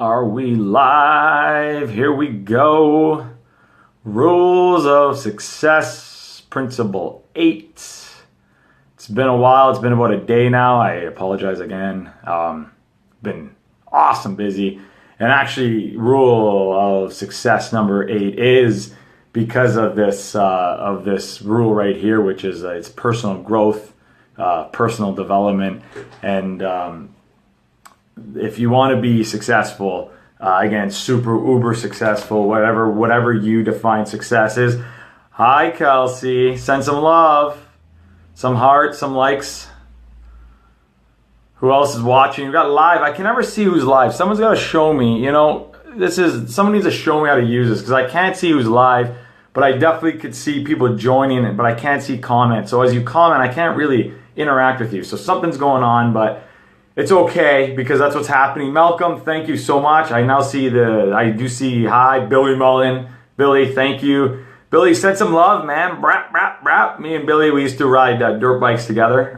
Are we live? Here we go. Rules of Success, Principle 8. It's been a while. It's been about a day now. I apologize again. Been awesome busy. And actually, rule of success number 8 is because of this rule right here, which is it's personal growth, personal development, and if you want to be successful, again, super uber successful, whatever you define success is. Hi, Kelsey. Send some love, some hearts, some likes. Who else is watching? We got live. I can never see who's live. Someone's got to show me. Someone needs to show me how to use this because I can't see who's live, but I definitely could see people joining it, but I can't see comments. So as you comment, I can't really interact with you. So something's going on, but it's okay because that's what's happening. Malcolm, thank you so much. I do see, hi, Billy Mullen. Billy, thank you. Billy, send some love, man. Brap, brap, brap. Me and Billy, we used to ride dirt bikes together.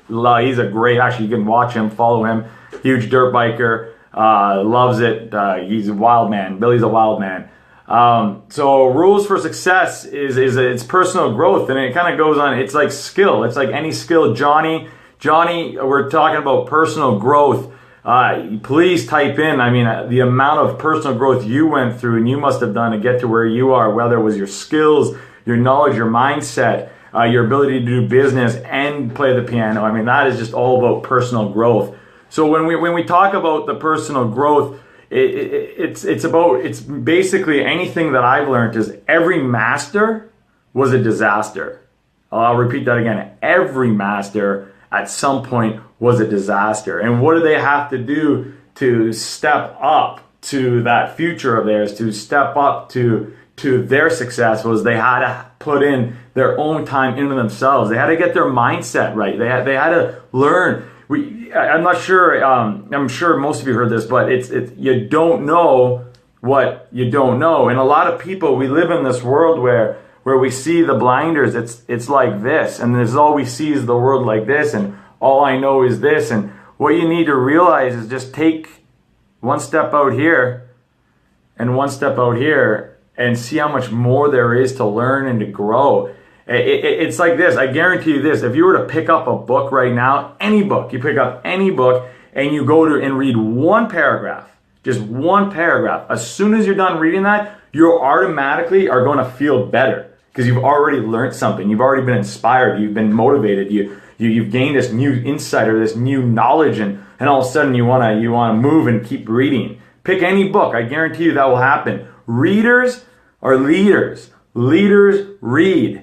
He's a great, actually, you can watch him, follow him. Huge dirt biker, loves it. He's a wild man. Billy's a wild man. So rules for success is it's personal growth, and it kind of goes on. It's like skill. It's like any skill. Johnny, we're talking about personal growth. Please type in, the amount of personal growth you went through and you must have done to get to where you are, whether it was your skills, your knowledge, your mindset, your ability to do business and play the piano. That is just all about personal growth. So when we talk about the personal growth, it's basically anything that I've learned is every master was a disaster. I'll repeat that again. Every master at some point was a disaster. And what do they have to do to step up to that future of theirs, to step up to their success? Was they had to put in their own time into themselves. They had to get their mindset right. They had to learn. I'm sure most of you heard this, but it's you don't know what you don't know. And a lot of people, we live in this world where we see the blinders, it's like this, and there's all we see is the world like this, and all I know is this. And what you need to realize is just take one step out here and one step out here and see how much more there is to learn and to grow. It's like this. I guarantee you this. If you were to pick up a book right now, any book, you pick up any book and you go to and read one paragraph, just one paragraph, as soon as you're done reading that, you automatically are going to feel better. Because you've already learned something. You've already been inspired. You've been motivated. You've gained this new insight or this new knowledge, and all of a sudden you wanna move and keep reading. Pick any book. I guarantee you that will happen. Readers are leaders. Leaders read.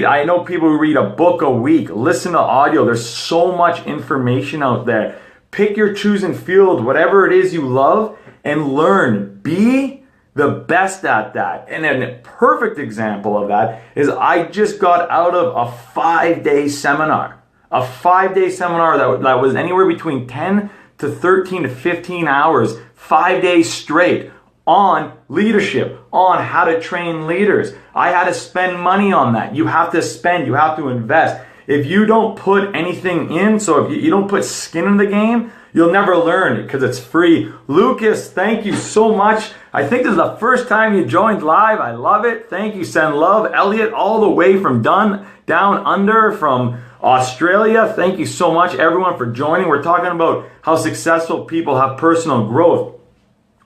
I know people who read a book a week. Listen to audio. There's so much information out there. Pick your chosen field, whatever it is you love, and learn. Be the best at that. And a perfect example of that is I just got out of a 5-day seminar. A 5-day seminar that was anywhere between 10 to 13 to 15 hours, 5 days straight on leadership, on how to train leaders. I had to spend money on that. You have to spend, you have to invest. If you don't put anything in, so if you don't put skin in the game, you'll never learn it because it's free. Lucas, thank you so much. I think this is the first time you joined live. I love it. Thank you. Send love. Elliot, all the way from down under from Australia. Thank you so much, everyone, for joining. We're talking about how successful people have personal growth.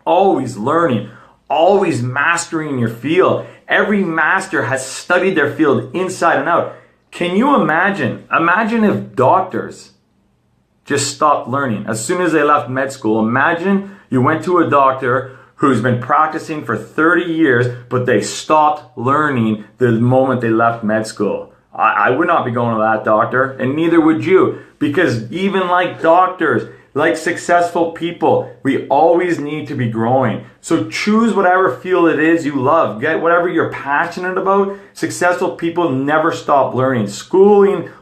Always learning. Always mastering your field. Every master has studied their field inside and out. Can you imagine? Imagine if doctors just stopped learning as soon as they left med school. Imagine you went to a doctor who's been practicing for 30 years, but they stopped learning the moment they left med school. I would not be going to that doctor, and neither would you, because even like doctors, like successful people, we always need to be growing. So choose whatever field it is you love. Get whatever you're passionate about. Successful people never stop learning.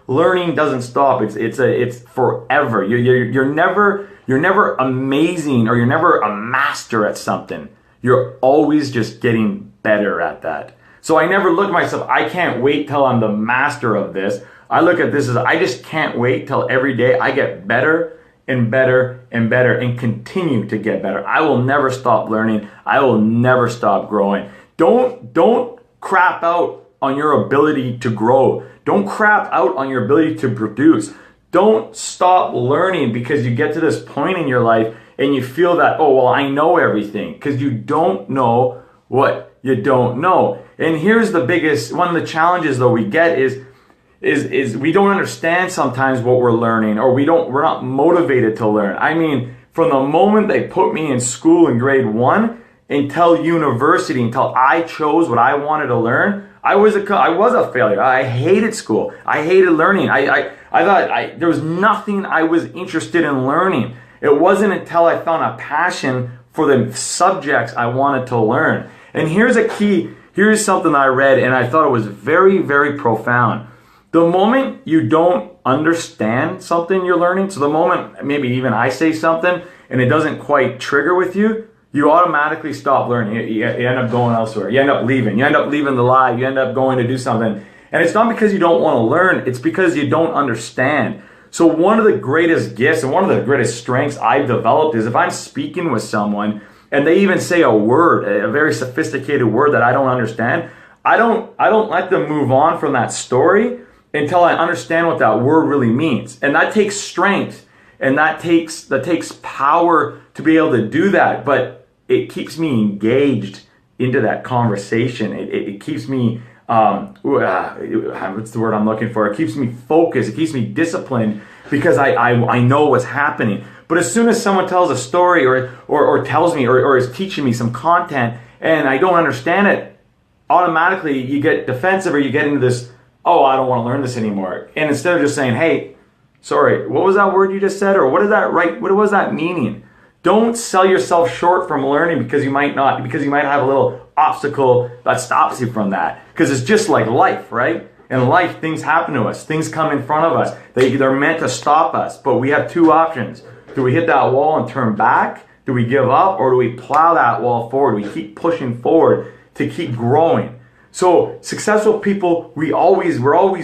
Learning doesn't stop. It's forever. You're never amazing, or you're never a master at something. You're always just getting better at that. So I never look at myself, I can't wait till I'm the master of this. I look at this as I just can't wait till every day I get better and better and better and continue to get better. I will never stop learning. I will never stop growing. Don't crap out on your ability to grow. Don't crap out on your ability to produce. Don't stop learning because you get to this point in your life and you feel that, oh, well, I know everything, because you don't know what you don't know. And here's the biggest, one of the challenges though we get is we don't understand sometimes what we're learning, or we're not motivated to learn. I mean, from the moment they put me in school in grade 1 until university, until I chose what I wanted to learn, I was a failure. I hated school. I hated learning. I thought there was nothing I was interested in learning. It wasn't until I found a passion for the subjects I wanted to learn. And here's something I read and I thought it was very, very profound. The moment you don't understand something you're learning, so the moment maybe even I say something and it doesn't quite trigger with you, you automatically stop learning. You end up going elsewhere. You end up leaving. You end up leaving the lab. You end up going to do something. And it's not because you don't want to learn. It's because you don't understand. So one of the greatest gifts and one of the greatest strengths I've developed is if I'm speaking with someone and they even say a word, a very sophisticated word that I don't understand, I don't let them move on from that story until I understand what that word really means. And that takes strength and that takes power to be able to do that. But it keeps me engaged into that conversation. It keeps me, what's the word I'm looking for? It keeps me focused. It keeps me disciplined because I know what's happening. But as soon as someone tells a story or tells me or is teaching me some content and I don't understand it, automatically you get defensive or you get into this, oh, I don't want to learn this anymore. And instead of just saying, hey, sorry, what was that word you just said? Or what was that meaning? Don't sell yourself short from learning because you might have a little obstacle that stops you from that. Because it's just like life, right? In life, things happen to us. Things come in front of us. They're meant to stop us. But we have two options. Do we hit that wall and turn back? Do we give up? Or do we plow that wall forward? We keep pushing forward to keep growing. So successful people, we're always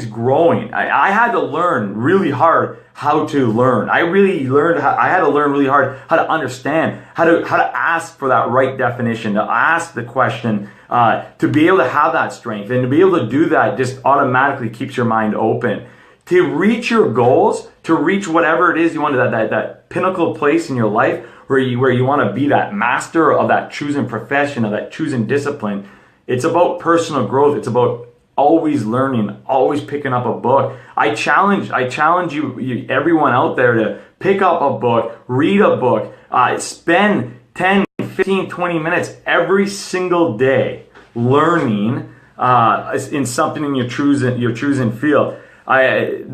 growing. I had to learn really hard how to learn. I had to learn really hard how to understand, how to ask for that right definition, to ask the question, to be able to have that strength. And to be able to do that just automatically keeps your mind open. To reach your goals, to reach whatever it is you want, that pinnacle place in your life where you want to be that master of that chosen profession, of that chosen discipline. It's about personal growth. It's about always learning, always picking up a book. I challenge you, everyone out there, to pick up a book, read a book, spend 10, 15, 20 minutes every single day learning in something in your chosen field. There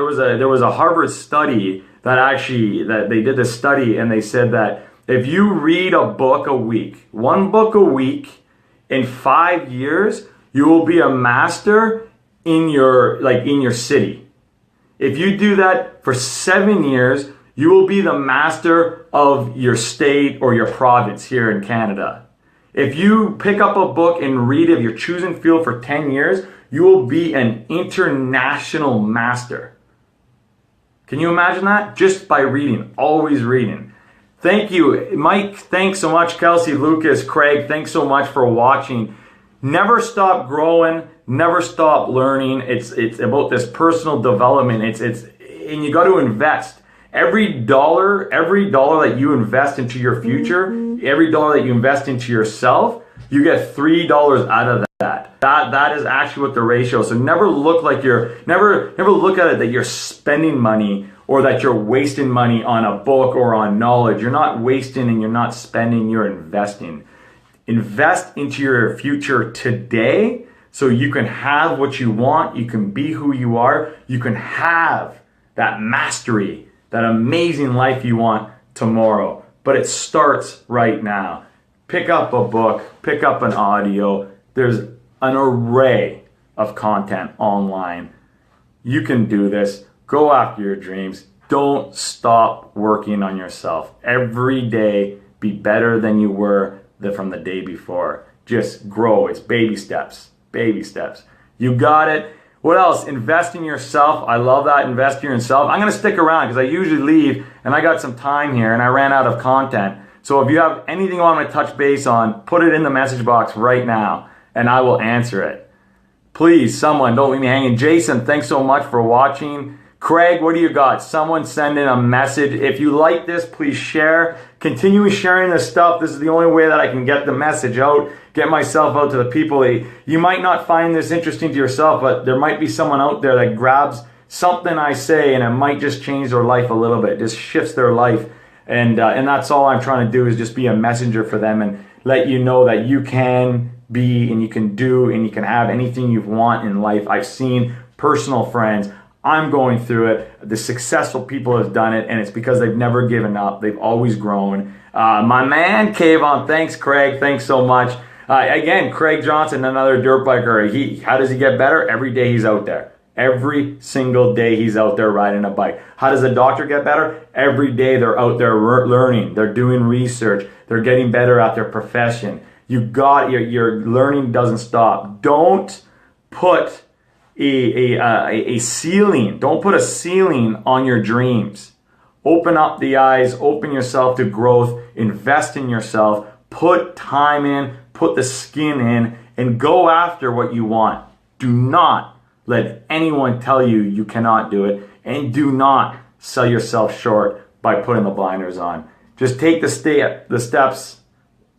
was a Harvard study that they did this study, and they said that if you read a book a week, one book a week, in 5 years, you will be a master in your city. If you do that for 7 years, you will be the master of your state or your province here in Canada. If you pick up a book and read of your chosen field for 10 years, you will be an international master. Can you imagine that? Just by reading, always reading. Thank you, Mike. Thanks so much, Kelsey, Lucas, Craig. Thanks so much for watching. Never stop growing. Never stop learning. It's about this personal development. And you got to invest. Every dollar that you invest into your future, every dollar that you invest into yourself, you get $3 out of that. That is actually what the ratio is. So never look at it that you're spending money or that you're wasting money on a book or on knowledge. You're not wasting and you're not spending, you're investing. Invest into your future today so you can have what you want, you can be who you are, you can have that mastery, that amazing life you want tomorrow. But it starts right now. Pick up a book, pick up an audio. There's an array of content online. You can do this. Go after your dreams. Don't stop working on yourself. Every day, be better than you were from the day before. Just grow. It's baby steps. Baby steps. You got it. What else? Invest in yourself. I love that. Invest in yourself. I'm going to stick around because I usually leave and I got some time here and I ran out of content. So if you have anything you want me to touch base on, put it in the message box right now and I will answer it. Please, someone, don't leave me hanging. Jason, thanks so much for watching. Craig, what do you got? Someone send in a message. If you like this, please share. Continue sharing this stuff. This is the only way that I can get the message out, get myself out to the people. You might not find this interesting to yourself, but there might be someone out there that grabs something I say and it might just change their life a little bit, just shifts their life. And that's all I'm trying to do, is just be a messenger for them and let you know that you can be and you can do and you can have anything you want in life. I've seen personal friends. I'm going through it. The successful people have done it, and it's because they've never given up. They've always grown. My man, Kayvon, thanks, Craig. Thanks so much. Again, Craig Johnson, another dirt biker. How does he get better? Every day he's out there. Every single day he's out there riding a bike. How does a doctor get better? Every day they're out there learning. They're doing research. They're getting better at their profession. Your learning doesn't stop. Don't put a ceiling. Don't put a ceiling on your dreams. Open up the eyes, open yourself to growth, invest in yourself, put time in, put the skin in, and go after what you want. Do not let anyone tell you you cannot do it, and do not sell yourself short by putting the blinders on. Just take the steps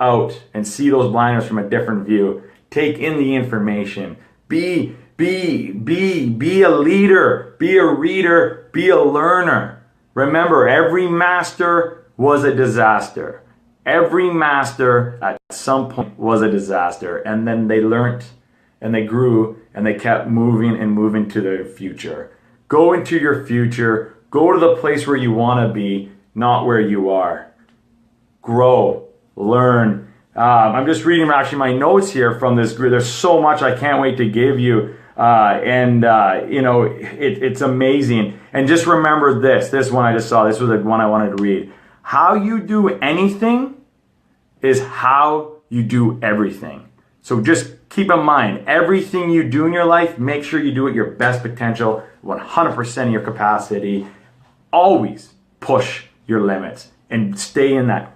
out and see those blinders from a different view. Take in the information. Be a leader, be a reader, be a learner. Remember, every master was a disaster. Every master at some point was a disaster, and then they learned and they grew and they kept moving and moving to their future. Go into your future. Go to the place where you want to be, not where you are. Grow, learn. I'm just reading actually my notes here from this group. There's so much I can't wait to give you. It's amazing. And just remember this one I just saw. This was the one I wanted to read. How you do anything is how you do everything. So just keep in mind, everything you do in your life, make sure you do it your best potential, 100% of your capacity. Always push your limits and stay in that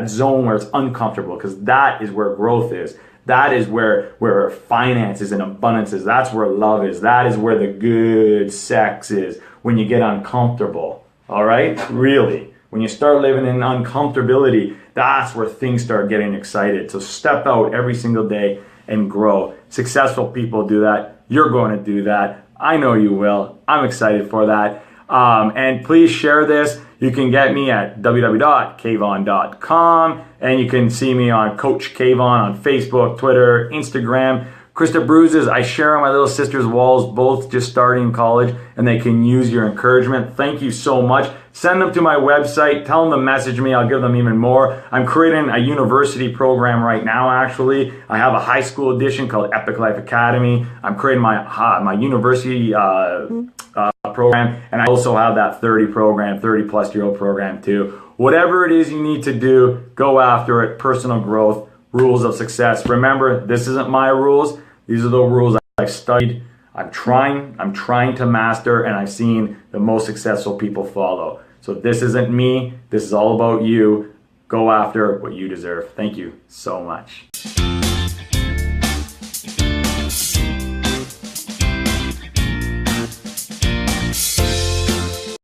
zone where it's uncomfortable, because that is where growth is. That is where finances and abundance is. That's where love is. That is where the good sex is, when you get uncomfortable. All right? Really. When you start living in uncomfortability, that's where things start getting excited. So step out every single day and grow. Successful people do that. You're going to do that. I know you will. I'm excited for that. And please share this. You can get me at www.kayvon.com, and you can see me on Coach Kayvon on Facebook, Twitter, Instagram. Krista Bruises, I share on my little sister's walls, both just starting college, and they can use your encouragement. Thank you so much. Send them to my website. Tell them to message me. I'll give them even more. I'm creating a university program right now, actually. I have a high school edition called Epic Life Academy. I'm creating my university program, and I also have that 30-plus-year-old program too. Whatever it is you need to do, go after it. Personal growth, rules of success. Remember, this isn't my rules. These are the rules I've studied. I'm trying to master, and I've seen the most successful people follow. So this isn't me. This is all about you. Go after what you deserve. Thank you so much.